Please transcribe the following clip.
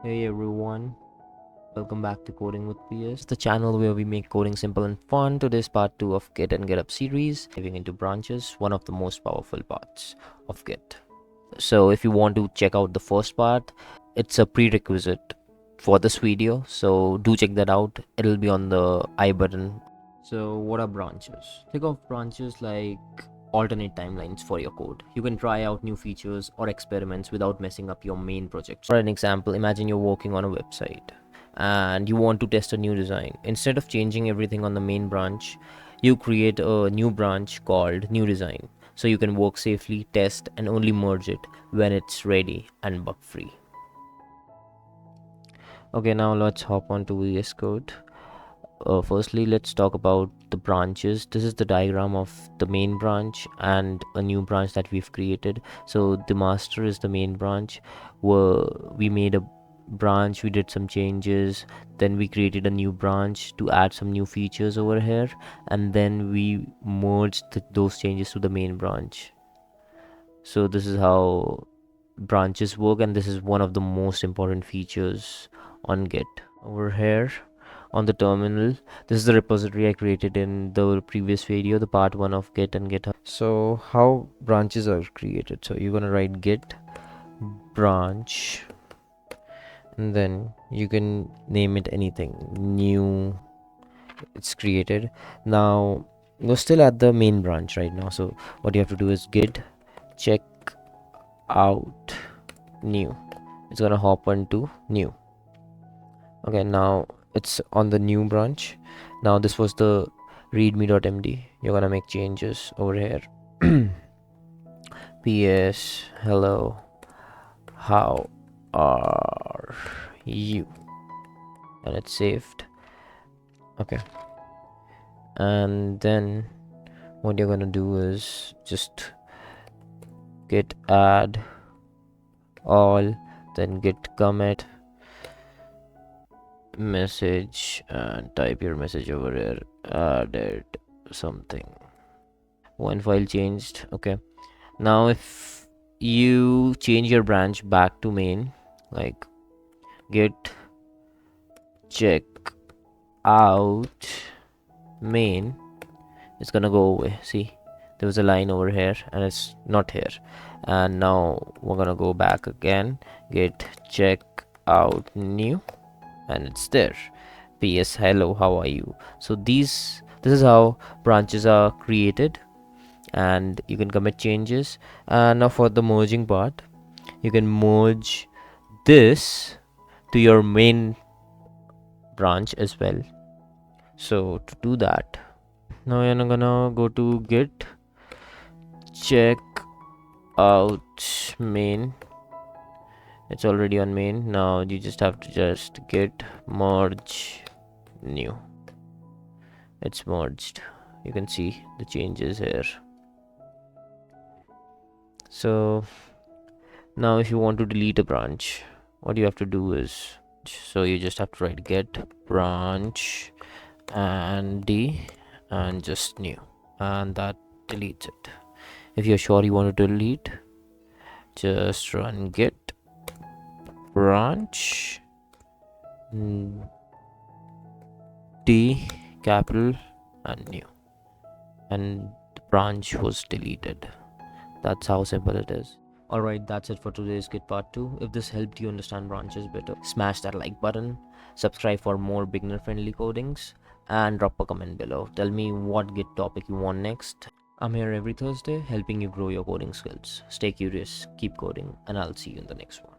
Hey everyone, welcome back to Coding with PS, the channel where we make coding simple and fun. Today's part 2 of Git and GitHub series, diving into branches, one of the most powerful parts of Git. So if you want to check out the first part, it's a prerequisite for this video, so do check that out. It'll be on the I button. So what are branches? Think of branches like alternate timelines for your code. You can try out new features or experiments without messing up your main project. For an example, imagine you're working on a website and you want to test a new design. Instead of changing everything on the main branch, you create a new branch called new design, so you can work safely, test, and only merge it when it's ready and bug free. Okay, now let's hop on to VS Code. Firstly, let's talk about the branches. This is the diagram of the main branch and a new branch that we've created. So the master is the main branch where we made a branch, we did some changes, then we created a new branch to add some new features over here, and then we merged those changes to the main branch. So this is how branches work, and this is one of the most important features on Git. Over here on the terminal, this is the repository I created in the previous video, the part 1 of Git and GitHub. So how branches are created? So you're gonna write git branch, and then you can name it anything. New, it's created. Now we're still at the main branch right now, so what you have to do is git check out new. It's gonna hop onto new. Okay, now it's on the new branch. Now this was the readme.md. You're gonna make changes over here. ps hello, how are you, and it's saved. Okay, and then what you're gonna do is just git add all, then git commit message and type your message over here, added something, one file changed. Okay, now if you change your branch back to main, like git check out main, it's gonna go away. See, there was a line over here and it's not here, and now we're gonna go back again, git check out new, and it's there. ps hello, how are you. So this is how branches are created, and you can commit changes. And now for the merging part, you can merge this to your main branch as well. So to do that, now you're gonna go to git check out main. It's already on main. Now you just have to just git merge new. It's merged. You can see the changes here. So now if you want to delete a branch, what you have to do is, so you just have to write git branch and d and just new, and that deletes it. If you're sure you want to delete, just run git branch d capital and new, and the branch was deleted. That's how simple it is. Alright, that's it for today's Git part 2. If this helped you understand branches better, smash that like button, subscribe for more beginner friendly codings, and drop a comment below. Tell me what Git topic you want next. I'm here every Thursday helping you grow your coding skills. Stay curious, keep coding, and I'll see you in the next one.